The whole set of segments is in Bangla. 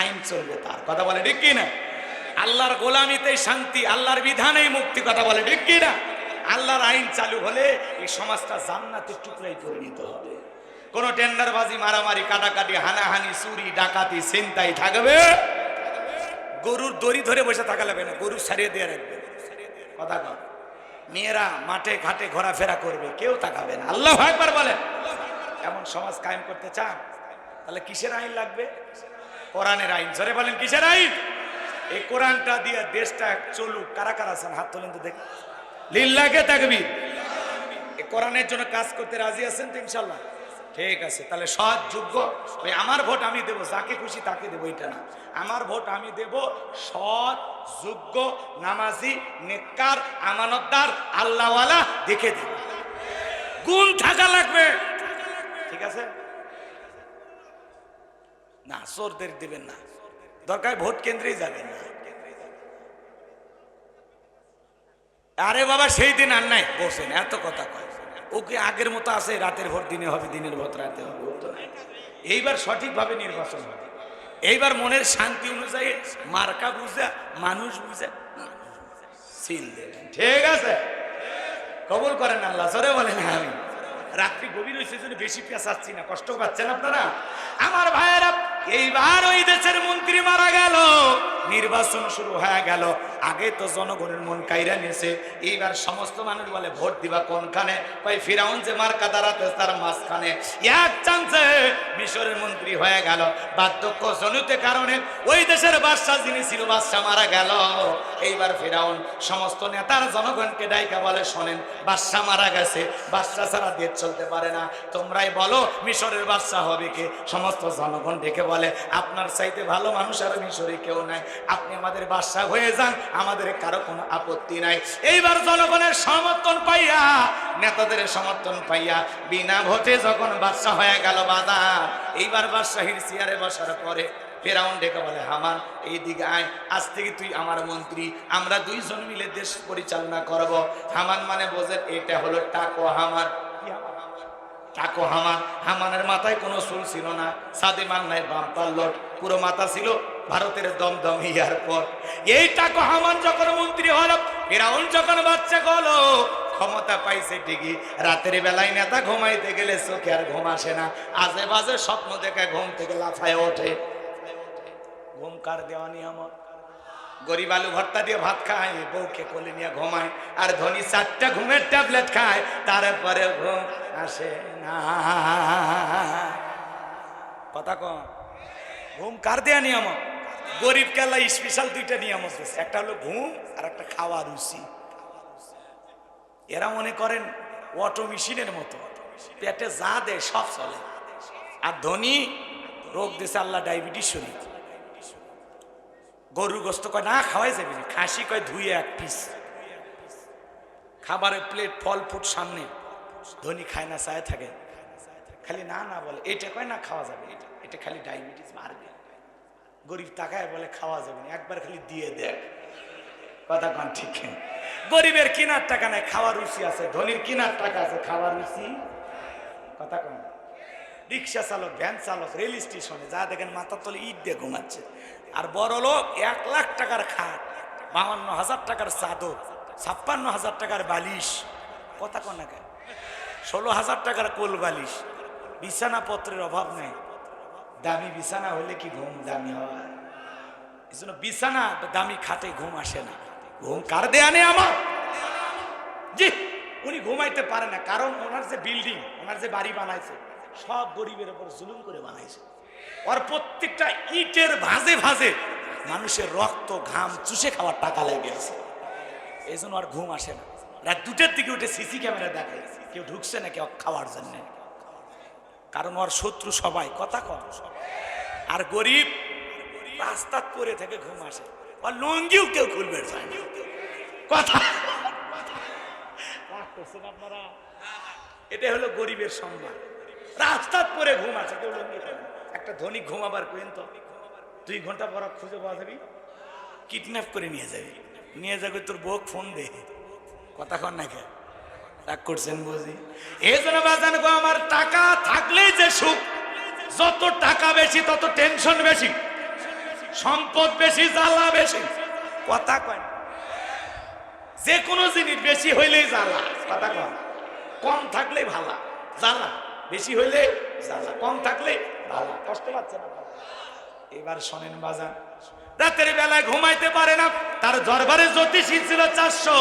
আইন চলবে তার। কথা বলে ঠিক কি না? আল্লাহর গোলামিতেই শান্তি, আল্লাহর বিধানেই মুক্তি। কথা বলে ঠিক কি না? আল্লাহর আইন চালু হলে এই সমাজটা জান্নাতের টুকরাই পরিণত হবে। কোন টেন্ডারবাজি, মারামারি, কাটাকাটি, হানাহানি, চুরি, ডাকাতি, ছিনতাই থাকবে। গরুর দড়ি ধরে বসে থাকা লাগবে না, গরু ছাড়িয়ে দিয়ে রাখবে। কথা কন। মেয়েরা মাঠে ঘাটে ঘোরাফেরা করবে, কেউ তাকাবে না। আল্লাহু আকবার বলেন। এমন সমাজ কায়েম করতে চান? তাহলে কিসের আইন লাগবে? কোরআনের আইন। জোরে বলেন কিসের আইন? এই কোরআনটা দিয়ে দেশটা চলুক। কারা কারা আছেন হাত তোলেন তো দেখি। লিল্লাহে তাকবীর। এই কোরআনের জন্য কাজ করতে রাজি আছেন তো ইনশাআল্লাহ? ঠিক আছে, তাহলে সৎ যোগ্য। ওই আমার ভোট আমি দেব, যাকে খুশি তাকে দেবো এটা না। আমার ভোট আমি দেব সৎ, যোগ্য, নামাজি, নেককার, আমানতদার, আল্লাহওয়ালা দেখে দেব। গুণ থাকা লাগবে। ঠিক আছে না? চোরদের দিবেন না, দরকার ভোট কেন্দ্রেই যাবেন না। আরে বাবা সেই দিন আর নাই, বসেন এত কথা কয়। ওকে আগের মতো আছে, রাতের ভোট দিনে হবে, দিনের ভোট রাতে হবে, ও তো নাই। এইবার সঠিকভাবে নির্বাচন হবে। এইবার মনের শান্তি অনুযায়ী মার্কা বুঝে, মানুষ বুঝে সিল দেবেন। ঠিক আছে, কবুল করেন আল্লাহ। জোরে বলেন আমি। রাত্রি গভীর হয়েছে জন্য বেশি পেঁচাচ্ছি না, কষ্ট পাচ্ছেন আপনারা? আমার ভাইয়েরা, এইবার ওই দেশের মন্ত্রী মারা গেল, নির্বাচন শুরু হয়ে গেল। আগে তো জনগণের মন কাইরা নিয়েছে, এইবার সমস্ত মানুষ বলে ভোট দিবা কোনখানে? কই ফিরাউন যে মার্কা দাঁড়াতে তার মাঝখানে। এক চান্সে মিশরের মন্ত্রী হয়ে গেল। বার্ধক্য জনিত কারণে ওই দেশের বাদশা যিনি ছিল, বাদশা মারা গেল। এইবার ফিরাউন সমস্ত নেতার জনগণকে ডাইকা বলে, শোনেন বাদশা মারা গেছে, বাদশা ছাড়া দেশ চলতে পারে না, তোমরাই বলো মিশরের বাদশা হবে কে? সমস্ত জনগণ ডেকে বলে, আপনার চাইতে ভালো মানুষ আর মিশরে কেউ নাই, আপনি আমাদের বাদশা হয়ে যান, আমাদের কারো কোনো আপত্তি নাই। এইবার জনগণের সমর্থন পাইয়া, নেতাদের সমর্থন পাইয়া বিনা ভোটে যখন বাদশা হয়ে গেল বাজার, এইবার বাদশাহীর চেয়ারে বসার পরে ফেরাউন ডেকে বলে, হামান এইদিকে আয়, আজ থেকে তুই আমার মন্ত্রী, আমরা দুইজন মিলে দেশ পরিচালনা করব। হামান মানে বোঝেন, এটা হলো টাকো হামান। টাকো হামান। হামানের মাথায় কোনো চুল ছিল না, সাদে মান্নায় বাম্পার লোট, পুরো মাথা ছিল ভারতের দমদম এয়ারপোর্ট। এই টাকো হামান যখন মন্ত্রী হলো, ফেরাউন যখন বাচ্চা হলো, ক্ষমতা পাইছে ঠিকই, রাতের বেলায় নেতা ঘুমাইতে গেলে চোখে আর ঘুম আসে না, আজে বাজে স্বপ্ন দেখে ঘুম থেকে লাফায় ওঠে। ঘুম কার দেওয়া নিয়ামত? গরিব আলু ভর্তা দিয়ে ভাত খায়, বউকে কোলে নিয়ে ঘুমায়, আর ধনী 4টা ঘুমের ট্যাবলেট খায়, তারপরে ঘুম আসে না। কথা কম। ঘুম কার দেয়া নিয়ামত? গরিব কেলা স্পেশাল 2টা নিয়ামত আছে, একটা হলো ঘুম আর একটা খাওয়া রুচি। এরা মনে করেন অটো মেশিনের মতো, পেটে যা দেয় সব চলে। আর ধনী রোগ দিছে আল্লাহ, ডায়াবেটিস শরীর, গরুর গোস্ত কয় না খাওয়াই যাবে না, খাসি কয় ধুয়ে 1 পিস, খাবারের প্লেট ফল ফুট সামনে, ধনী খায় না, চায় থাকে, খালি না না বলে, এটা কয় না খাওয়া যাবে, এটা খালি ডায়াবেটিস মারবে। গরিব তাকায় বলে খাওয়া যাবে না, একবার খালি দিয়ে দেয়। কথা কন ঠিক? গরিবের কেনার টাকা নাই, খাওয়ার রুচি আছে, ধনীর কেনার টাকা আছে, খাওয়ার রুচি। কথা কন। রিক্সা চালক, ভ্যান চালক, রেল স্টেশনে যা দেখেন মাথার তলে ইট দিয়ে ঘুমাচ্ছে, আর বড় লোক 1 লাখ টাকার খাট, 52,000 টাকার চাদর, 56,000 টাকার বালিশ। কথা কন না কেন? 16,000 টাকার কোল বালিশ। বিছানাপত্রের অভাব নেই। দামি বিছানা হলে কি ঘুম দামি হয়? এই জন্য বিছানা দামি খাটে ঘুম আসে না। ঘুম কার দেয়া নেই আমার? জি, উনি ঘুমাইতে পারে না, কারণ ওনার যে বিল্ডিং, ওনার যে বাড়ি বানাইছে, সব গরিবের উপর জুলুম করে বানাইছে। ওর প্রত্যেকটা ইটের ভাঁজে ভাঁজে মানুষের রক্ত ঘাম চুষে খাওয়ার টাকা লেগে গেছে। এই জন্য আর ঘুম আসে না। রাত 2টার দিকে উঠে সিসি ক্যামেরা দেখে কেউ ঢুকছে না কেউ খাওয়ার জন্য, কারণ ওর শত্রু সবাই। কথা কম। আর গরিব রাস্তা করে থেকে ঘুম আসে, আর লুঙ্গিও কেউ খুলবে চায় না। কথা আপনারা, এটা হলো গরিবের সম্মান। রাস্তা পরে ঘুম আছে, কেউ লুঙ্গি খুলে। একটা ধনী ঘুমাবার কেন তো 2 ঘন্টা পর খুঁজে পাওয়া যাবি, কিডন্যাপ করে নিয়ে যাবি, নিয়ে যাবে তোর বউ ফোন দে। কথা কন না কে? রাগ করছেন বুঝি? এই জন্য বাজান গো, আমার টাকা থাকলেই যে সুখ, যত টাকা বেশি তত টেনশন বেশি। সম্পদ বেশি, জ্বালা বেশি। কথা কয় না। যে কোনো জিনিস বেশি হইলেই জ্বালা, কথা কয়। কম থাকলেই ভালা, জ্বালা বেশি হইলে জ্বালা, কম থাকলে ভালা। কষ্ট পাচ্ছে না? এবার শোনেন বাজান, রাতের বেলায় ঘুমাইতে পারে না, তার দরবারে জ্যোতিষী ছিল 400।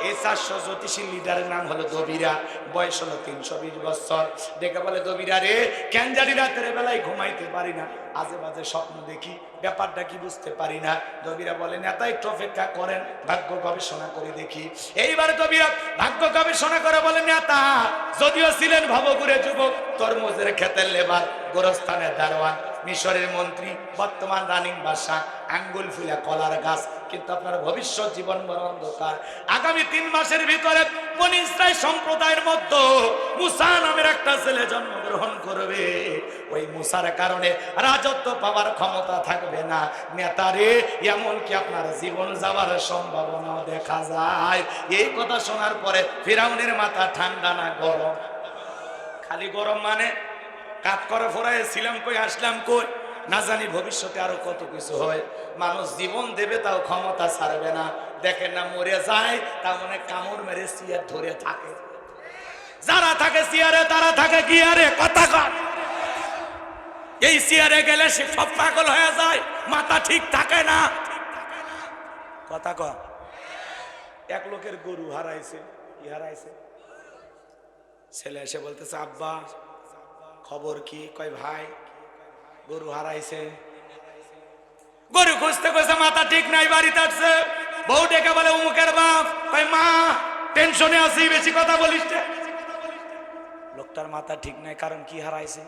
এই 400 জ্যোতিষী লিডারের নাম হলো দবিরা। বয়স হলো 320 বছর। দেখে বলে, দবিরা রে, কেন জানি রাতের বেলায় ঘুমাইতে পারি না, আজে বাজে স্বপ্ন দেখি, ব্যাপারটা কি বুঝতে পারি না। দবিরা বলে, নেতা একটু অপেক্ষা করেন, ভাগ্য গবেষণা করে দেখি। এইবার দবিরা ভাগ্য গবেষণা করে বলে, নেতা যদিও ছিলেন ভবঘুরে যুবক, তরমুজের ক্ষেতের লেবার, গোরস্থানের দারোয়ান, মিশরের মন্ত্রী, বর্তমান রানিং বাদশা, আঙ্গুল ফুলা কলার গাছ, কিন্তু আপনার ভবিষ্যৎ জীবন বড় অন্ধকার। আগামী 3 মাসের ভিতরে বনি ইসরাইল সম্প্রদায়ের মধ্যে মুসা নামের একটা ছেলে জন্মগ্রহণ করবে। ওই মুসার কারণে রাজত্ব পাওয়ার ক্ষমতা থাকবে না। নেতারে, এমনকি আপনার জীবন যাওয়ার সম্ভাবনাও দেখা যায়। এই কথা শোনার পরে ফিরাউনের মাথা ঠান্ডা না গরম? খালি গরম মানে কাত করে ফোরায় ছিলাম কই, আসলাম কই, না জানি ভবিষ্যতে আরো কত কিছু হয়। মানুষ জীবন দেবে তাও ক্ষমতা ছাড়বে না। দেখেন না, মরে যায় তা মানে কামড় মেরে চেয়ার ধরে থাকে। যারা থাকে চেয়ারে তারা থাকে কি আরে? কথা কর। এই চেয়ারে গেলে সে সব পাগল হয়ে যায়, মাথা ঠিক থাকে না। কথা কর। এক লোকের গরু হারাইছে। কি হারাইছে? ছেলে এসে বলতেছে, আব্বা খবর কি? কয় ভাই গরু হারাইছে। গরু খুঁজতে খুঁজতে মাথা ঠিক নাই, বাড়িতে আসছে। বউ ডেকে বলে, উমুকের বাপ। কয় মা, টেনশনে আছি, বেশি কথা বলিস। লোকটার মাথা ঠিক নাই, কারণ কি হারাইছে?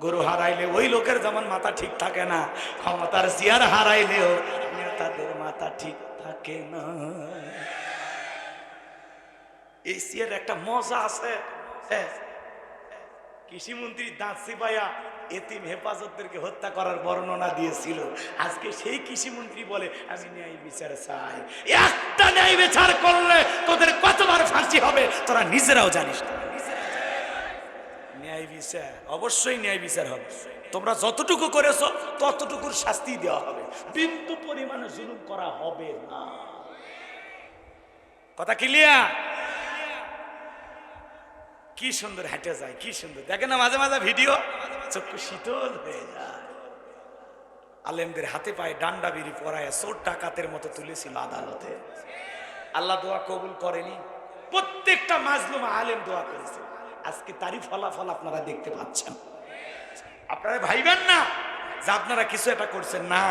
গরু হারাইলে ওই লোকের যেমন মাথা ঠিক থাকে না, ক্ষমতার চেয়ার হারাইলেও নেতাদের মাথা ঠিক থাকে না। এই চেয়ার একটা মজা আছে। হ্যাঁ, কৃষিমন্ত্রী দাঁত চিবাইয়া এতিম হেফাজতদেরকে হত্যা করার বর্ণনা দিয়েছিল। আজকে সেই কৃষিমন্ত্রী বলে, আমি ন্যায় বিচার চাই। একটা ন্যায় বিচার করলে তোদের কতবার ফাঁসি হবে তোরা নিজেরাও জানিস না। ন্যায় বিচার, অবশ্যই ন্যায় বিচার হবে। তোমরা যতটুকু করেছো ততটুকুর শাস্তি দেওয়া হবে, বিন্দু পরিমাণে জুলুম করা হবে না। কথা ক্লিয়ার? কি সুন্দর হেঁটে যায়, কি সুন্দর। দেখেন না মাঝে মাঝে ভিডিও, চক্ষু শীতল হয়ে যায়। আলেমদের হাতে পায়ে ডান্ডা বিড়ি পরায় চোর ডাকাতের মতো তুলেছিল আদালতে। আল্লাহ দোয়া কবুল করেনি। প্রত্যেকটা মাজলুম আলেম দোয়া করেছে। আজকে তারই ফলাফল আপনারা দেখতে পাচ্ছেন। আপনারা ভাইবেন না যে আপনারা কিছু একটা করছেন না,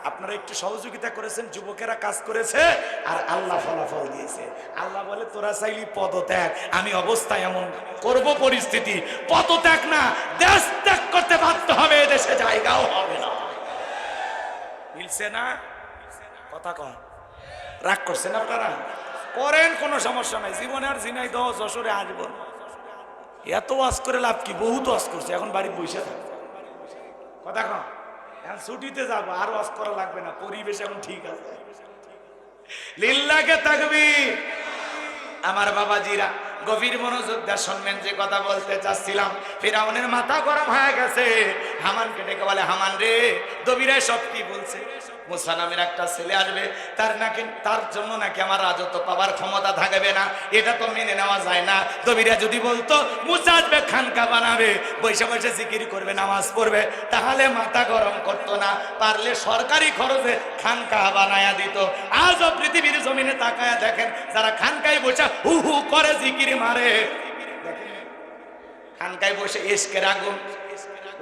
আপনারা একটু সহযোগিতা করেছেন, যুবকেরা কাজ করেছে, আর আল্লাহ ফলাফল দিয়েছে। আল্লাহ বলে, তোরা চাইলি পদত্যাগ, আমি অবস্থা এমন করব পরিস্থিতি, পদত্যাগ না দেশ ত্যাগ করতে বাধ্য হবে, দেশে জায়গাও হবে না। মিলছে না? কথা কন। রাগ করছেন আপনারা? করেন, কোনো সমস্যা নাই। জীবনে আর ঝিনাই 10 যশোরে আসবো না। এত ওয়াজ করে লাভ কি? বহুত ওয়াজ করছে, এখন বাড়িতে বসে থাকে। কথা কন। এখন ছুটিতে যাবো, আর ওয়াজ করা লাগবে না, পরিবেশ এখন ঠিক আছে। লিল্লাহকে তাকবীর। আমার বাবাজিরা গভীর মনোযোগ দিয়ে শুনবেন যে কথা বলতে চাচ্ছিলাম। ফিরাউনের মাথা গরম হয়ে গেছে। হামানকে ডেকে বলে, হামান রে, দবিরা সব কি বলছে? মুসা নামের একটা ছেলে আসবে, তার জন্য নাকি আমার রাজত্ব পাবার ক্ষমতা থাকবে না, এটা তো মেনে নেওয়া যায় না। দবিরা যদি বলতো মুসা আসবে, খানকা বানাবে, বসে বসে জিকির করবে, নামাজ পড়বে, তাহলে মাথা গরম করতো না। পারলে সরকারি খরচে খানকা বানায়া দিত। আজও পৃথিবীর জমিনে তাকায়া দেখেন, যারা খানকায় বসে হু হু করে জিকির মারে, খানকায় বসে ইশকের আগুন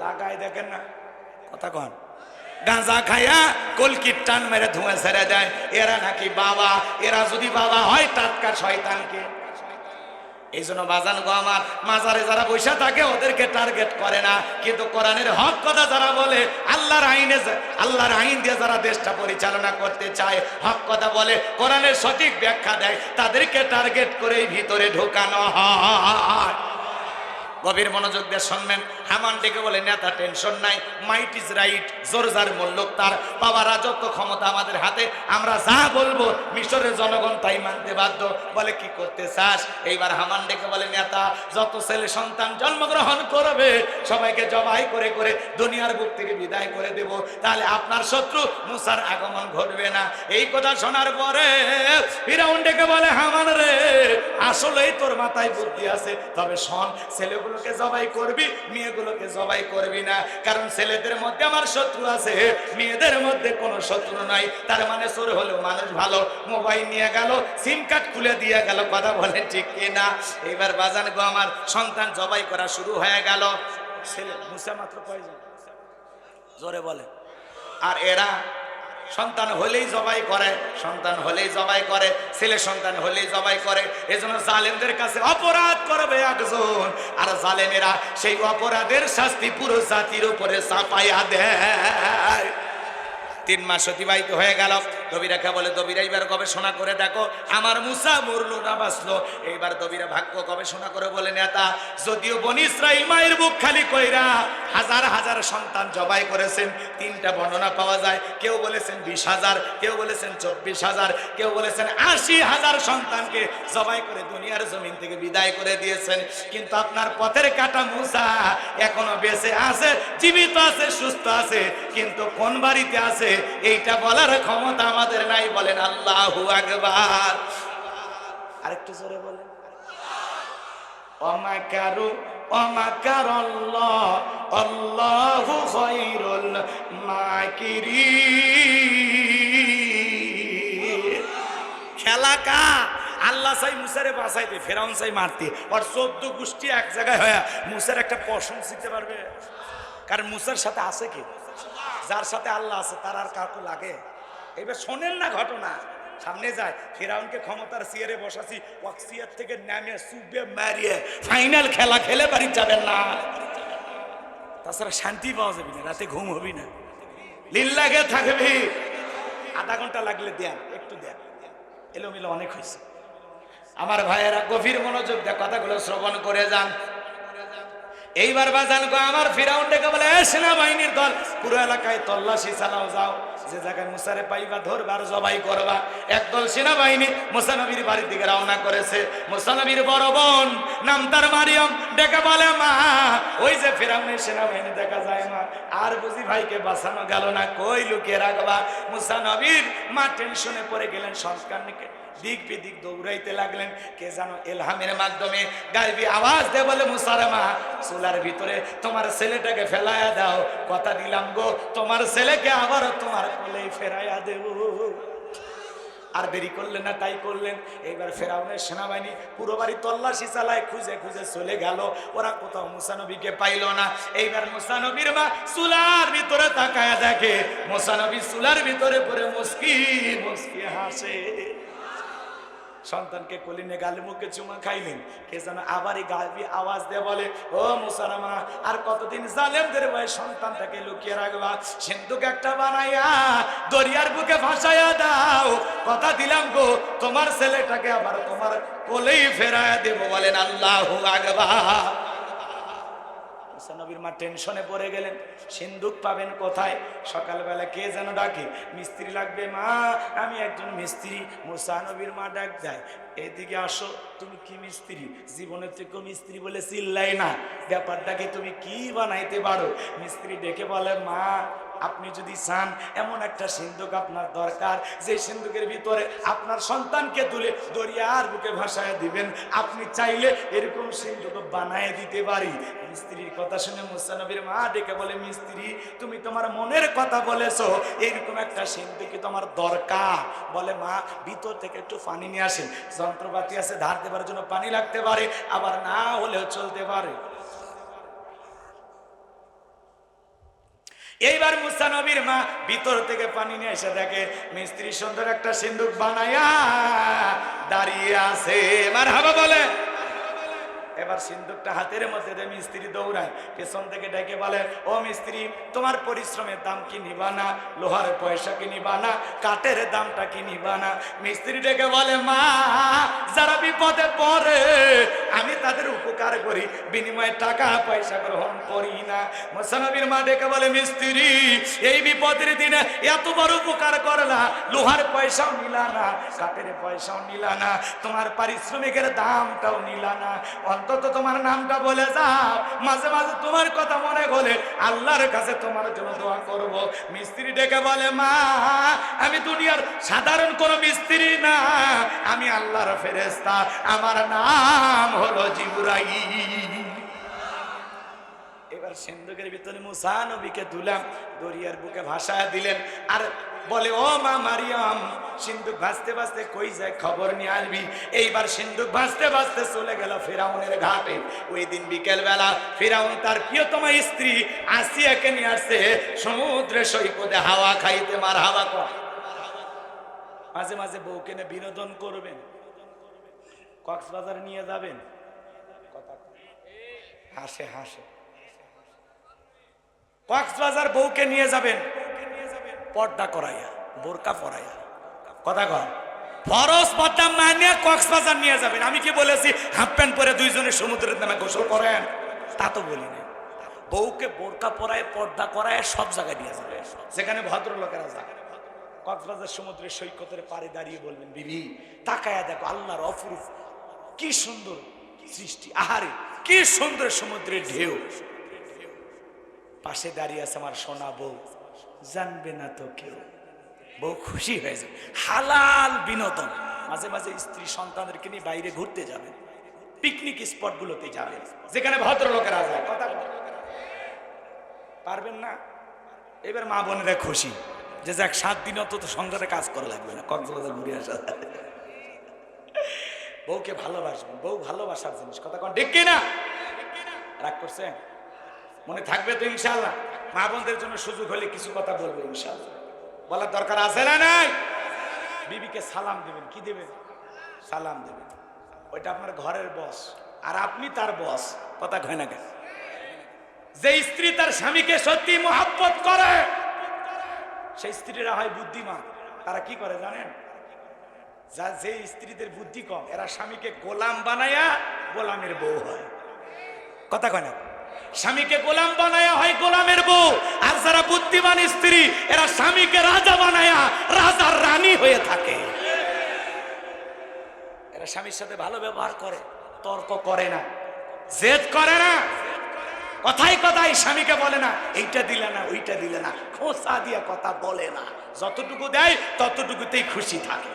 লাগায়, দেখেন না? কথা কন। গাঁজা খায়া কলকির টান মেরে ধুঁয়া ছেড়ে দেয়, এরা নাকি বাবা। এরা যদি বাবা হয়, টাটকা শয়তানকে। এই জন্য বাজান গো আমার, মাজারে যারা বসে থাকে ওদেরকে টার্গেট করে না, কিন্তু কোরআনের হক কথা যারা বলে, আল্লাহর আইন দিয়ে যারা দেশটা পরিচালনা করতে চায়, হক কথা বলে, কোরআনের সঠিক ব্যাখ্যা দেয়, তাদেরকে টার্গেট করেই ভিতরে ঢোকানো হয়। গভীর মনোযোগ দিয়ে শুনবেন। হামান ডেকে বলে নেতা টেনশন নাই, মাইট ইজ রাইট, জোর যার মূল্যক তার, পাওয়া রাজত্ব ক্ষমতা আমাদের হাতে, আমরা যা বলবো মিশরের জনগণ তাই মানতে বাধ্য। বলে কি করতে চাস? এইবার হামান ডেকে বলে নেতা, যত ছেলে সন্তান জন্মগ্রহণ করবে সবাইকে জবাই করে করে দুনিয়ার বুক থেকে বিদায় করে দেব, তাহলে আপনার শত্রু মুসার আগমন ঘটবে না। এই কথা শোনার পরে ফিরাউন ডেকে বলে হামান রে, আসলেই তোর মাথায় বুদ্ধি আছে, তবে শোন, ছেলেগুলোকে জবাই করবি, মেয়েগুলোকে জবাই করবি না, কারণ ছেলেদের মধ্যে আমার শত্রু আছে, মেয়েদের মধ্যে কোনো শত্রু নাই। তার মানে চোর হলেও মানুষ ভালো, মোবাইল নিয়ে গেল, সিম কার্ড খুলে দিয়ে গেল, কথা বলে ঠিক কিনা? এইবার বাজান গো আমার, সন্তান জবাই করা শুরু হয়ে গেল। ছেলে মুসা মাত্র কয়জন? জোরে বলে। আর এরা সন্তান হলেই জবাই করে, সন্তান হলেই জবাই করে, ছেলে সন্তান হলেই জবাই করে। এজন্য জালেমদের কাছে অপরাধ করবে একজন, আর জালেমেরা সেই অপরাধের শাস্তি পুরো জাতির উপরে চাপাইয়া দেয়। 3 মাস অতিবাহিত হয়ে গেল। দবিরাকে বলে, দবিরা এইবার গবেষণা করে দেখো আমার মুসা মরলো না বাঁচলো। এইবার দবিরা ভাগ্য গবেষণা করে বলে, নেতা, যদিও বনি ইসরাইল মায়ের বুক খালি কইরা হাজার হাজার সন্তান জবাই করেছেন, 3টা বর্ণনা পাওয়া যায়। কেউ বলেছেন 20,000, কেউ বলেছেন 24,000, কেউ বলেছেন 80,000 সন্তানকে জবাই করে দুনিয়ার জমিন থেকে বিদায় করে দিয়েছেন। কিন্তু আপনার পথের কাটা মুসা এখনো বেঁচে আছে, জীবিত আছে, সুস্থ আছে, কিন্তু কোন বাড়িতে আছে এইটা বলার ক্ষমতা আমাদের নাই। বলেন আল্লাহু আকবার। আরেকটু জোরে বলেন। ওমাকারু ওমাকারাল্লাহ আল্লাহু খায়রুল মাকিরিন। খেলা কা আল্লাহ চাই মুসারে বাঁচাইতে, ফেরাউন চাই মারতে, আর 14 গোষ্ঠী এক জায়গায় হয়ে মুসার একটা পশম শিখতে পারবে? কারণ মুসার সাথে আছে কি? যার সাথে আল্লাহ আছে তার আর কাউকে লাগে? এবার শোনেন না ঘটনা, সামনে যায়। ফেরাউনকে ক্ষমতার চেয়ারে বসাছি, ওয়াক্সিয়ার থেকে নামে সুবে মারিয়ে ফাইনাল খেলা খেলে বাড়ি যাবেন না, তাছাড়া শান্তি পাওয়া যাবে না, রাতে ঘুম হবি না, লিল্লাহে থাকবি। আধা ঘন্টা লাগলে দেন, একটু দেন, এলোমেলো অনেক হয়েছে। আমার ভাইয়েরা গভীর মনোযোগ দিয়ে কথাগুলো শ্রবণ করে যান। এইবার বাজান গো আমার, ফিরাউন ডেকে বলে, সেনাবাহিনীর দল পুরো এলাকায় তল্লাশি চালাও, যাও যে জায়গায় মুসারে পাইবা ধরবা আর জবাই করবা। একদল সেনাবাহিনী মুসা নবীর বাড়ির দিকে রওনা করেছে। মুসা নবীর বড় বোন নাম তার মারিয়ম ডেকে বলে, মা, ওই যে ফিরাউনের সেনাবাহিনী দেখা যায় মা, আর বুঝি ভাইকে বাঁচানো গেল না, কই লুকিয়ে রাখবা? মুসা নবীর মা টেনশনে পড়ে গেলেন, সন্তানকে দিক বিদিক দৌড়াইতে লাগলেন। কে জানো এলহামের মাধ্যমে গায়েবী আওয়াজ দিয়ে বলে, মুসার মা, চুলার ভিতরে তোমার ছেলেটাকে ফেলাইয়া দাও, কথা দিলাম গো তোমার ছেলেকে আবার তোমার কোলেই ফেরাইয়া দেব। আর দেরি করলেন না, তাই করলেন। এইবার ফেরাউনের সেনাবাহিনী পুরো বাড়ি তল্লাশি চালায়, খুঁজে খুঁজে চলে গেল, ওরা কোথাও মুসা নবীকে পাইল না। এইবার মুসা নবীর মা চুলার ভিতরে তাকায়া দেখে মুসা নবী চুলার ভিতরে পড়ে মুস্কি মুস্কি হাসে। সন্তানকে কোলে গালে মুখে চুমা খাইলেন। কে যেন আবারই গায়েবী আওয়াজ দিয়ে বলে, ও মুসারামা, আর কতদিন জালেমদের ভয়ে সন্তানটাকে লুকিয়ে রাখবা? সিন্ধুক একটা বানাইয়া দরিয়ার বুকে ভাসাইয়া দাও, কথা দিলাম গো তোমার ছেলেটাকে আবার তোমার কোলেই ফেরাইয়া দেব। বলেন আল্লাহু আকবার। মুসা নবীর মা টেনশনে পড়ে গেলেন, সিন্ধুক পাবেন কোথায়? সকালবেলা কে যেন ডাকে, মিস্ত্রি লাগবে মা, আমি একজন মিস্ত্রি। মুসা নবীর মা ডাক দেয়, এদিকে আসো। তুমি কি মিস্ত্রি? জীবনের থেকে মিস্ত্রি বলে চিল্লাই না, ব্যাপারটাকে তুমি কি বানাইতে পারো? মিস্ত্রি ডেকে বলে, মা, আপনি যদি চান এমন একটা সিন্ধুক আপনার দরকার, যে সিন্ধুকের ভিতরে আপনার সন্তানকে তুলে দরিয়ার বুকে ভাসায় দিবেন, আপনি চাইলে এরকম সিন্ধুক বানায় দিতে পারি। মিস্ত্রির কথা শুনে মুসা নবীর মা ডেকে বলে, মিস্ত্রি, তুমি তোমার মনের কথা বলেছো, এরকম একটা সিন্ধুক তোমার দরকার। বলে, মা, ভিতর থেকে একটু পানি নিয়ে আসেন, যন্ত্রপাতি আছে ধার দেবার জন্য পানি লাগতে পারে, আবার না হলেও চলতে পারে। এইবার মুসা নবীর মা ভিতর থেকে পানি নিয়ে এসে দেখে মিস্ত্রি সুন্দর একটা সিন্ধুক বানায়া দাঁড়িয়ে আছে। মারহাবা বলে। এবার সিন্ধুকটা হাতের মধ্যে দিয়ে মিস্ত্রি দৌড়ায়, পেছন থেকে ডেকে বলে, ও মিস্ত্রি, তোমার পরিশ্রমের দাম কি নিবা না? লোহার পয়সা কি নিবা না? কাঠের দামটা কি নিবা না? মিস্ত্রি ডেকে বলে, মা, যারা বিপদে পড়ে আমি তাদের উপকার করি, বিনিময়ে টাকা পয়সা গ্রহণ করি না। মুসানবীর মা ডেকে বলে, মিস্ত্রি এই বিপদের দিনে এত বড় উপকার করলা, লোহার পয়সাও নিলা না, কাঠের পয়সাও নিলা না, তোমার পারিশ্রমিকের দামটাও নিলা না, অন্তত তোমার নামটা বলে যাও, মাঝে মাঝে তোমার কথা মনে হলে আল্লাহর কাছে তোমার জন্য দোয়া করব। মিস্ত্রি ডেকে বলে, মা আমি দুনিয়ার সাধারণ কোন মিস্ত্রি না, আমি আল্লাহর ফেরেশতা, আমার নাম হলো জিবরাইল। এবার সিন্ধুকের ভিতরে মুসা নবীকে তুলাম, দরিয়ার বুকে ভাসায় দিলেন, আর বলে, ও মা মারিয়াম, সিন্ধুক ভাসতে ভাসতে কই যায় খবর নিয়ে আসবি। এইবার সিন্ধুক ভাসতে ভাসতে চলে গেল ফিরাউনের ঘাটে। ওই দিন বিকেল বেলা ফিরাউন তার প্রিয়তমা স্ত্রী আসিয়াকে নিয়ে আসছে সমুদ্রে সৈকতে হাওয়া খাইতে। মার হাওয়া কর, মাঝে মাঝে বউকে নিয়ে বিনোদন করবেন, কক্সবাজার নিয়ে যাবেন, হাসে হাসে, কক্সবাজার বউকে নিয়ে যাবেন, পর্দা করাইয়া, বোরকা পরাইয়া, কথা কর, ফরজ পর্দা মানে কক্সবাজার নিয়ে যাবেন। আমি কি বলেছি হাফ প্যান্ট পরে দুইজনে সমুদ্রের নামে গোসল করেন? তা তো বলি না। বউকে বোরকা পরায়, পর্দা করায় সব জায়গায় নিয়ে যাবে, যেখানে ভদ্রলোকেরা যায়। কক্সবাজার সমুদ্রের সৈকতের পাড়ে দাঁড়িয়ে বলবেন, বিবি তাকায়া দেখো আল্লাহর অপরূপ কি সুন্দর সৃষ্টি, আহারে কি সুন্দর সমুদ্রের ঢেউ, পাশে দাঁড়িয়ে আছে আমার সোনা বউ, জানবে না তো কেউ। বউ খুশি হয়ে যাবে, হালাল বিনোদন। মাঝে মাঝে স্ত্রী সন্তানদেরকে নিয়ে বাইরে ঘুরতে যাবেন, পিকনিক স্পট গুলোতে যাবেন, যেখানে ভদ্রলোকেরা যায়। কথা পারবেন না? এবার মা বোনেরা খুশি যে যাক 7 দিন অন্তত সংসারে কাজ করা লাগবে না, কক্সবাজার ঘুরে আসা। বউকে ভালোবাসবেন, বউ ভালোবাসার জিনিস, কথা কন ঠিক কিনা? রাগ করছে? মনে থাকবে তো ইনশাআল্লাহ? মা বোনদের জন্য সুযোগ হলে কিছু কথা বলবো ইনশাআল্লাহ, বলার দরকার আছে না নাই? বিবিকে সালাম দেবেন, কি দেবেন? সালাম দেবেন। ওইটা আপনার ঘরের বস, আর আপনি তার বস, কথা কয় না কেন? যে স্ত্রী তার স্বামীকে সত্যি মহব্বত করে, সেই স্ত্রীরা হয় বুদ্ধিমান। তারা কি করে জানেন? যে স্ত্রীদের বুদ্ধি কম, এরা স্বামীকে গোলাম বানায়া গোলামের বউ হয়, কথা কয় না? স্বামীকে গোলাম বানায়া হয় গোলামের বউ। আর যারা বুদ্ধিমান স্ত্রী, এরা স্বামীকে রাজা বানায়া রাজার রানী হয়ে থাকে। এরা স্বামীর সাথে ভালো ব্যবহার করে, তর্ক করে না, জেদ করে না, কথাই কথাই স্বামীকে বলে না এইটা দিলে না ওইটা দিলে না, খোঁচা দিয়া কথা বলে না, যতটুকু দেয় ততটুকুতেই খুশি থাকে।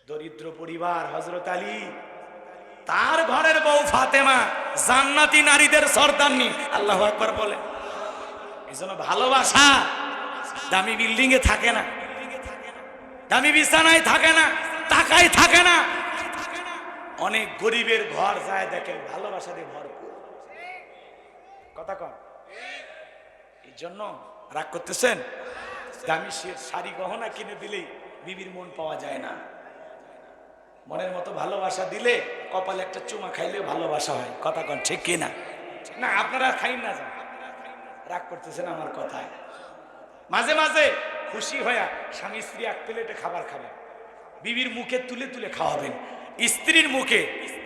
দরিদ্র পরিবার, হযরত আলী, তার ঘরের বউ ফাতেমা জান্নাতি নারীদের সর্দারনি। আল্লাহু আকবার বলে। এজন্য ভালোবাসা দামি বিল্ডিং এ থাকে না, দামি বিছানায় থাকে না, টাকায় থাকে না। অনেক গরিবের ঘর যায় দেখেন ভালোবাসা দিয়ে ভরপুর, কথা কন। এই জন্য রাগ করতেছেন? দামি শাড়ি গহনা কিনে দিলেই বিবির মন পাওয়া যায় না। মনের মতো ভালোবাসা দিলে কপালে একটা চুমা খাইলে ভালোবাসা হয়, কথা কন ঠিক কিনা? না আপনারা খাইন না, যান, রাগ করতেছেন আমার কথায়। মাঝে মাঝে খুশি হয়ে স্বামী স্ত্রী এক প্লেটে খাবার খাবেন, বিবির মুখে তুলে তুলে খাওয়াবেন। স্ত্রীর মুখে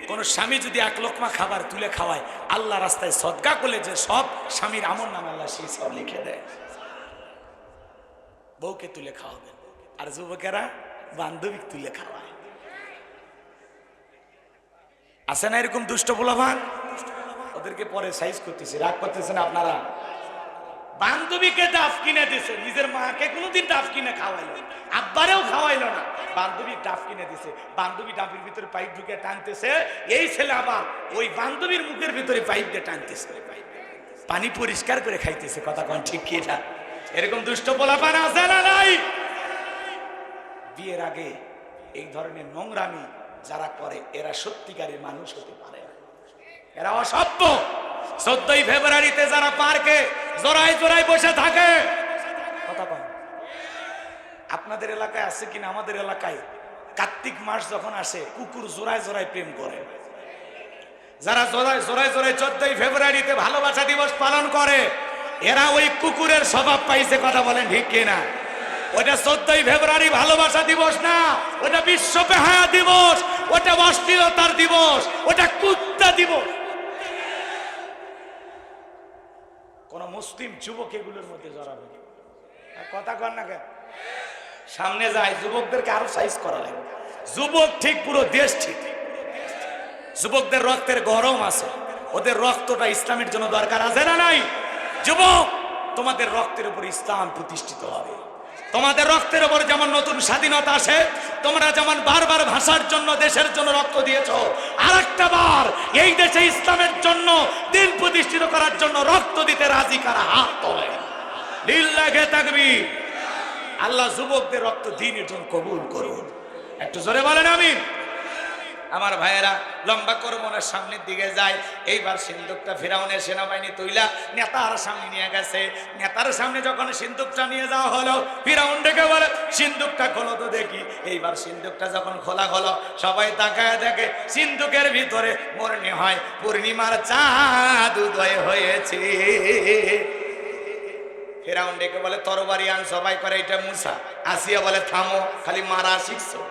কোন স্বামী যদি 1 লোকমা খাবার তুলে খাওয়ায়, আল্লাহ রাস্তায় সদকা করলে যে সব স্বামীর আমল নামে আল্লাহ সেই সব লিখে দেয়। বউকে তুলে খাওয়াবেন। আর যুবকেরা বান্ধবী তুলে খাওয়ায়। আছে না এরকম দুষ্ট পোলাপান? ওদেরকে পরে সাইজ করতেছে, রাগ করতেছেন আপনারা। বান্ধবীকে ডাফ কিনে দিছে, নিজের মাকে কোনোদিন ডাফ কিনে খাওয়াইলো, আব্বারেও খাওয়াইলো না, বান্ধবী ডাফ কিনে দিছে। বান্ধবী ডাফের ভিতরে পাইপ ঢুকে টানতেছে, এই ছেলে আবার ওই বান্ধবীর মুখের ভিতরে পাইপ দিয়ে টানতেছে, পানি পরিষ্কার করে খাইতেছে, কথা কন ঠিক কি না? এরকম দুষ্ট পোলাপান আছে না নাই? বিয়ের আগে এই ধরনের নোংরামি যারা করে, এরা সত্যিকারের মানুষ হতে পারে না, এরা অসভ্য। 14ই ফেব্রুয়ারিতে যারা পার্কে জোড়ায় জোড়ায় বসে থাকে, কথা কন, আপনাদের এলাকায় আছে কিনা? আমাদের এলাকায় কার্তিক মাস যখন আসে কুকুর জোড়ায় জোড়ায় প্রেম করে। যারা জোড়ায় জোড়ায় জোড়ায় 14ই ফেব্রুয়ারিতে ভালোবাসা দিবস পালন করে, এরা ওই কুকুরের স্বভাব পাইছে, কথা বলেন ঠিক কিনা? ওটা 14ই ফেব্রুয়ারি ভালোবাসা দিবস না, ওটা বিশ্ব বেহায়া দিবস, ওটা অশ্লীলতার দিবস, ওটা কুত্তা দিবস। কোন মুসলিম যুবক এগুলোর মধ্যে জড়াবে কথা কর না কেন? সামনে যায় যুবকদেরকে আরো সাইজ করা লাগবে। যুবক ঠিক, পুরো দেশ ঠিক। যুবকদের রক্তের গরম আছে, ওদের রক্তটা ইসলামের জন্য দরকার আছে না নাই? যুবক, তোমাদের রক্তের উপর ইসলাম প্রতিষ্ঠিত হবে। তোমাদের রক্তের উপর যেমন নতুন স্বাধীনতা আসে, তোমরা যেমন বারবার ভাষার জন্য, দেশের জন্য রক্ত দিয়েছো, আর একটা বার এই দেশে ইসলামের জন্য, দিন প্রতিষ্ঠিত করার জন্য রক্ত দিতে রাজি কারা? হাত তোলে। লিল্লাহি তাকবীর। আল্লাহ যুবকদের রক্ত দ্বীনের জন্য কবুল করুন। একটু জোরে বলেন আমিন। আমার ভাইয়েরা, লম্বা করবো না, সামনের দিকে যায়। এইবার সিন্দুকটা ফিরাউনের সেনাবাহিনী তুইলা নেতার সামনে নিয়ে গেছে। নেতার সামনে যখন সিন্দুকটা নিয়ে যাওয়া হলো, ফিরাউন ডেকে বলে সিন্দুকটা খোলো তো দেখি। এইবার সিন্দুকটা যখন খোলা হলো, সবাই তাকায় দেখে সিন্দুকের ভিতরে মনে হয় পূর্ণিমার চাঁদ উদয় হয়েছে। ফিরাউন ডেকে বলে তরবারি আন। সবাই করে এটা মুসা। আসিয়া বলে থামো, খালি মারা শিখছো,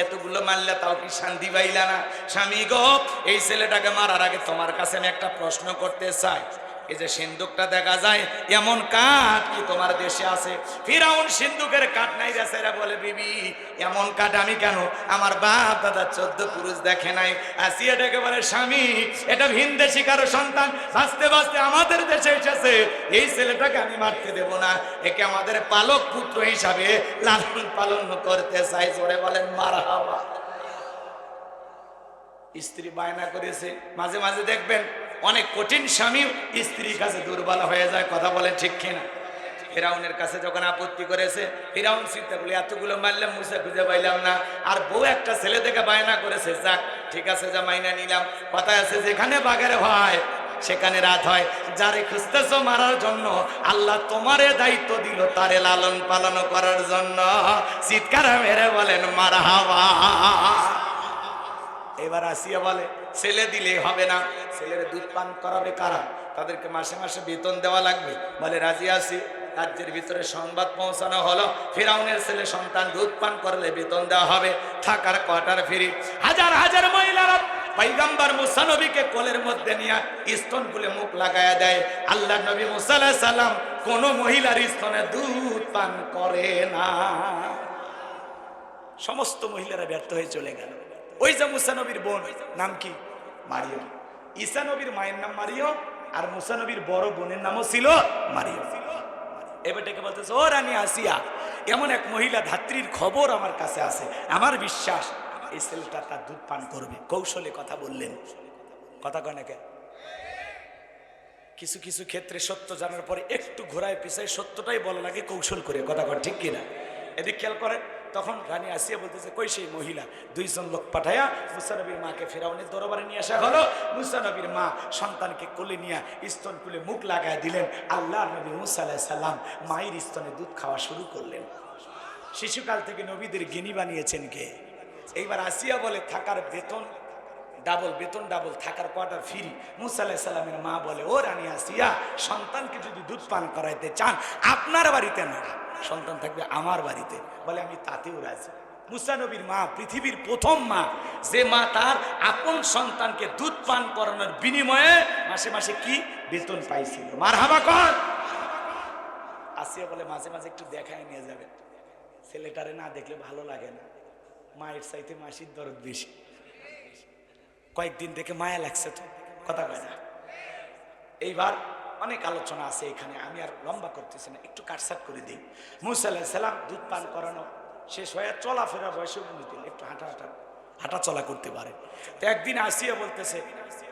এতগুলো মারলে তাও কি শান্তি পাইলা না? স্বামী গো, এই ছেলেটাকে মারার আগে তোমার কাছে আমি একটা প্রশ্ন করতে চাই। এই যে সিন্দুকটা দেখা যায়, এমন কাঠ কি তোমার দেশে আছে? ফিরাউন সিন্দুকের কাঠ নাই রেছে, বলে বিবি এমন কাঠ আমি কেন, আমার বাপ দাদা 14 পুরুষ দেখে নাই। আসিয়া ডেকে বলে স্বামী, এটা ভিনদেশী কারো সন্তান, বাঁচতে বাঁচতে আমাদের দেশে এসেছে। এই ছেলেটাকে আমি মারতে দেব না, একে আমাদের পালক পুত্র হিসাবে লালন পালন করতে চাই। জোরে বলেন মারহাবা। স্ত্রী বায়না করেছে। মাঝে মাঝে দেখবেন অনেক কঠিন স্বামী স্ত্রীর কাছে দুর্বল হয়ে যায়। কথা বলেন ঠিক কিনা? ফিরাউনের কাছে যখন আপত্তি করেছে, ফিরাউন চিন্তা করলে এতগুলো মারলাম, মুসা খুঁজে পাইলাম না, আর বউ একটা ছেলে থেকে বায়না করেছে, যাক ঠিক আছে, যা মাইনা নিলাম। কথা আছে যেখানে বাঘের হয় সেখানে রাত হয়। যারে খুঁজতেছো মারার জন্য, আল্লাহ তোমারে দায়িত্ব দিল তারে লালন পালন করার জন্য। চিৎকার মেরে বলেন মারহাবা। এবার আসিয়া বলে ছেলে দিলে হবে না, ছেলের দুধ পান করাবে কারা? তাদেরকে মাসে মাসে বেতন দেওয়া লাগবে। বলে রাজি আছি। রাজ্যের ভিতরে সংবাদ পৌঁছানো হলো, ফিরাউনের ছেলে সন্তান দুধ পান করলে বেতন দেওয়া হবে, থাকার কোয়ার্টার ফ্রি। হাজার হাজার মহিলারা পয়গম্বর মুসা নবীকে কোলের মধ্যে নিয়ে স্তন খুলে মুখ লাগায়া দেয়। আল্লাহ নবী মুসা আলাইহিস সালাম কোন মহিলার স্তনে দুধ পান করে না। সমস্ত মহিলারা ব্যর্থ হয়ে চলে গেল। ওই যে মুসা নবীর বোন, নাম কি? মারিয়ম। ঈসা নবীর মায়ের নাম মারিয়ম, আর মুসা নবীর বড় বোনের নামও ছিল মারিয়ম। এবার ডেকে বলতেছে, ও রানী আসিয়া, এমন এক মহিলা ধাত্রীর খবর আমার কাছে আছে, আমার বিশ্বাস এই ছেলেটা তার দুধ পান করবে। কৌশলে কথা বললেন। কথা কয় না কেন? কিছু কিছু ক্ষেত্রে সত্য জানার পরে একটু ঘোরায় পিছায় সত্যটাই বলা লাগে কৌশল করে। কথা কয় ঠিক কিনা? এদিক খেয়াল করেন। তখন রানী আসিয়া বলতেছে, কই সেই মহিলা? 2 জন লোক পাঠায়া মুসা নবীর মাকে ফিরাউনের দরবারে নিয়ে আসা হলো। মুসা নবীর মা সন্তানকে কোলে নিয়ে স্তন খুলে মুখ লাগায় দিলেন। আল্লাহ নবী মুসা আলাইহিস সালাম মায়ের স্তনে দুধ খাওয়া শুরু করলেন। শিশুকাল থেকে নবীদের জ্ঞানী বানিয়েছেন কে? এইবার আসিয়া বলে থাকার বেতন ডাবল, বেতন ডাবল, থাকার কোয়ার্টার ফ্রি। মুসা আলাইহিস সালামের মা বলে, ও রানী আসিয়া, সন্তানকে যদি দুধ পান করাইতে চান আপনার বাড়িতে না, সন্তান থাকবে আমার বাড়িতে। বলে আমি তাতেও রাজি। মুসা নবীর মা পৃথিবীর প্রথম মা, যে মা তার আপন সন্তানকে দুধ পান করানোর বিনিময়ে মাসে মাসে কি বেতন পাইছিল। মারহাবা কর। আসিয়া বলে মাঝে মাঝে একটু দেখায় নিয়ে যাবেন, ছেলেটারে না দেখলে ভালো লাগে না, মায়ের চাইতে মাসির দরদ বেশি। কয়েকদিন দেখে মায়া লাগছে তো, কথা কয় না। এইবার অনেক আলোচনা আছে এখানে, আমি আর লম্বা করতেছি না, একটু কাটসাট করে দিই। মুসা আলাইহিস সালাম দুধ পান করানো শেষ হয়ে চলাফেরা বয়সে উন্নতি, একটু হাঁটা চলা করতে পারে। তো একদিন আসিয়া বলতেছে,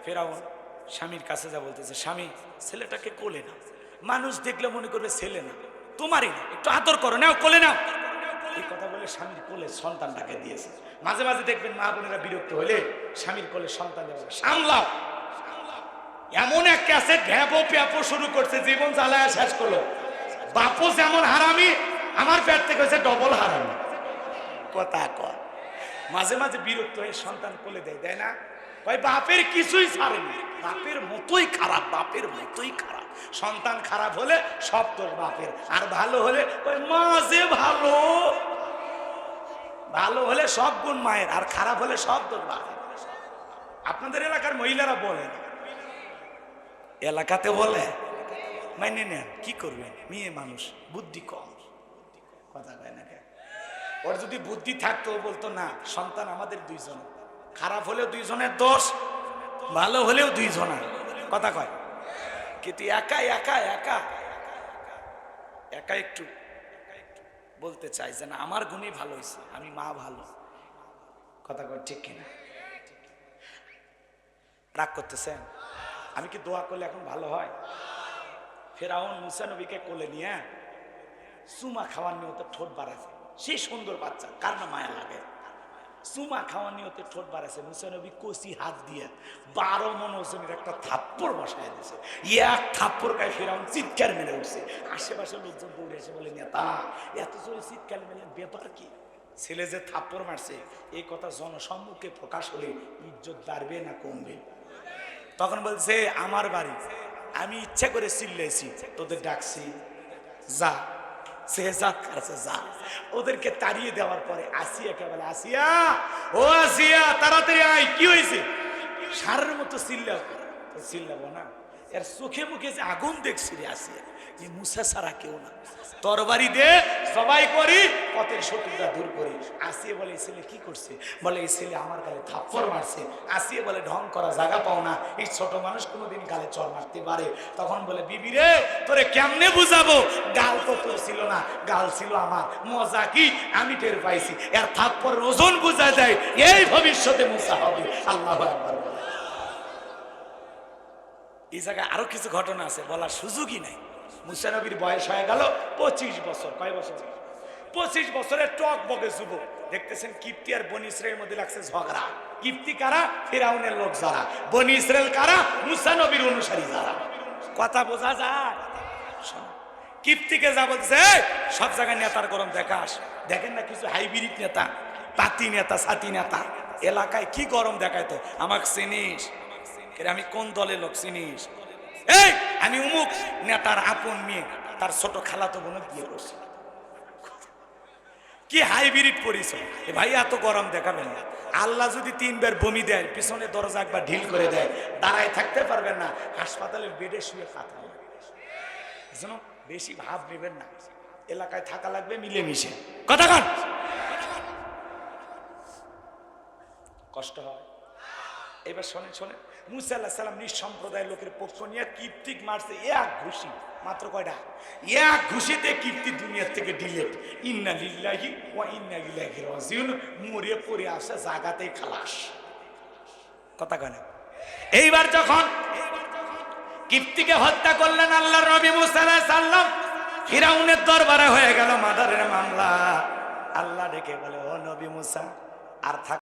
ফেরাউন স্বামীর কাছে যা বলতেছে, স্বামী ছেলেটাকে কোলে নাও, মানুষ দেখলে মনে করবে ছেলে না, তোমারই না, একটু আদর করো, নাও কোলে নাও। এই কথা বলে স্বামীর কোলে সন্তানটাকে দিয়েছে। মাঝে মাঝে দেখবেন মা বোনেরা বিরক্ত হলে স্বামীর কোলে সন্তান দেওয়া, সামলাও। এমন এক ক্যাসেট ঘ্যাপো প্যাপো শুরু করছে, জীবন জ্বালায় শেষ করলো। বাপও যেমন হারামি, আমার পেট থেকে হয়েছে ডবল হারামি। কথা কয়। মাঝে মাঝে বিরক্ত হয়ে সন্তান কোলে দেয়, দেয় না? কয় বাপের কিছুই ছাড়েনি, বাপের মতোই খারাপ, বাপের মতোই খারাপ। সন্তান খারাপ হলে সব দোষ বাপের, আর ভালো হলে কয় মা যে ভালো, ভালো হলে সব গুণ মায়ের, আর খারাপ হলে সব দোষ বাপের। আপনাদের এলাকার মহিলারা বলেন, এলাকাতে বলে, মাইনে নেন, কি করবেন, মেয়ে মানুষ, বুদ্ধি কম, কথা কয় না। ওর যদি বুদ্ধি থাকতো বলতো না, সন্তান আমাদের দুইজন, খারাপ হলেও দুইজনের দোষ, ভালো হলেও দুইজনের, কথা কয়। কিন্তু একা একা একা একা একটু বলতে চাই যে না, আমার গুণই ভালো হয়েছে, আমি মা ভালো, কথা কয় ঠিক কিনা? রাগ করতেছেন? আমি কি দোয়া করলে এখন ভালো হয়? ফেরাউন মুসা নবীকে কোলে নিয়ে চুমা খাওয়ার নিয়তে ঠোঁট বাড়াছে, সেই সুন্দর বাচ্চা, কার না মায়া লাগে? চুমা খাওয়ার নিয়তে ঠোঁট বাড়াছে, মুসা নবী কচি হাত দিয়ে 12 মণ ওজনের একটা থাপ্পড় বসায় দিয়েছে। এক থাপ্পড় গায়ে ফেরাউন চিৎকার মেরে উঠছে। আশেপাশে লোকজন দৌড়ে এসে বলে, নেতা এত জোরে চিৎকার মেরে ব্যাপার কি? ছেলে যে থাপ্পড় মারছে এই কথা জনসম্মুখে প্রকাশ হলে ইজ্জত বাড়বে না কমবে? তখন বলছে, আমার বাড়ি, আমি ইচ্ছা করে চিল্লাইছি, তোদের ডাকছি, যা, সে যা কাছে যা। ওদেরকে তাড়িয়ে দেওয়ার পরে আসিয়াকে বলে, আসিয়া, ও আসিয়া, তাড়াতাড়ি আয়, কি হয়েছে? সারের মতো চিল্লাও, চিল্লাবো না, এর চোখে মুখে যে আগুন দেখছি রে আসিয়া, এই মুসা ছাড়া কেউ না, তরবারি দে, সবাই করি, পথের শত্রুতা দূর করি। আসিয়া বলে, এই ছেলে কি করছে? বলে, এই ছেলে আমার গালে থাপ্পড় মারছে। আসিয়া বলে, ঢং করা জায়গা পাও না, এই ছোট মানুষ কোনোদিন গালে চর মারতে পারে? তখন বলে, বিবি রে, তোরে কেমনে বুঝাবো, গাল তো তোর ছিল না, গাল ছিল আমার, মজা কি আমি টের পাইছি, এর থাপ্পড়ের ওজন বোঝা যায়, এই ভবিষ্যতে মুসা হবে। আল্লাহু আকবার। এই জায়গায় আরো কিছু ঘটনা আছে, বলার সুযোগই নাই। মুসা নবীর বয়স হয়ে গেল 25 বছর। কয় বছর? 25 বছরের টক বগে যুবক। দেখতেছেন কিপ্তি আর বনি ইসরায়েলের মধ্যে লাগছে ঝগড়া। কিপ্তি কারা? ফিরাউনের লোক যারা। বনি ইসরায়েল কারা? মুসা নবীর অনুসারী যারা। কথা বোঝা যায়? কিপ্তিকে যা বলছে, সব জায়গায় নেতার গরম দেখাস, দেখেন না কিছু হাইব্রিড নেতা, পাতি নেতা, সাথী নেতা, এলাকায় কি গরম দেখায়, তো আমাকে চিনিস, আমি কোন দলের লোক চিনিস? এই আমি উমুক নেতার আপন মেয়ে, তার ছোট খালাতো বোন বিয়ে করছি। কি হাইব্রিড পরিচয় এ ভাই, এত গরম দেখাবেন না। আল্লাহ যদি 3 বার বমি দেয়, পিছনে দরজা একবার ঢিল করে দেয়, দাঁড়ায় থাকতে পারবেন না, হাসপাতালের বেডে শুয়ে কাঁথা হবে। এজন্য বেশি ভাব নেবেন না, এলাকায় থাকা লাগবে মিলেমিশে, কথা কন। কষ্ট হয়। এবার শোনেন শোনেন, মুসা আলাইহিস সালাম নিঃসম্প্রদায়ের লোকের পক্ষ নিয়ে কিপ্তিক মারছে এক ঘুষি, মাত্র কয়টা? এক ঘুষিতে কিপ্তি দুনিয়ার থেকে ডিলেট। ইন্না লিল্লাহি ওয়া ইন্না ইলাইহি রাজিউন, মরে পড়ে আসে জায়গাতেই খালাস, কথা কয় না? এইবার যখন কিপ্তিকে হত্যা করলেন আল্লাহর নবী মুসা আলাইহিস সালাম, ফিরাউনের দরবারে হয়ে গেল মার্ডারের মামলা। আল্লাহ ডেকে বলে, ও নবী মুসা, আর থাক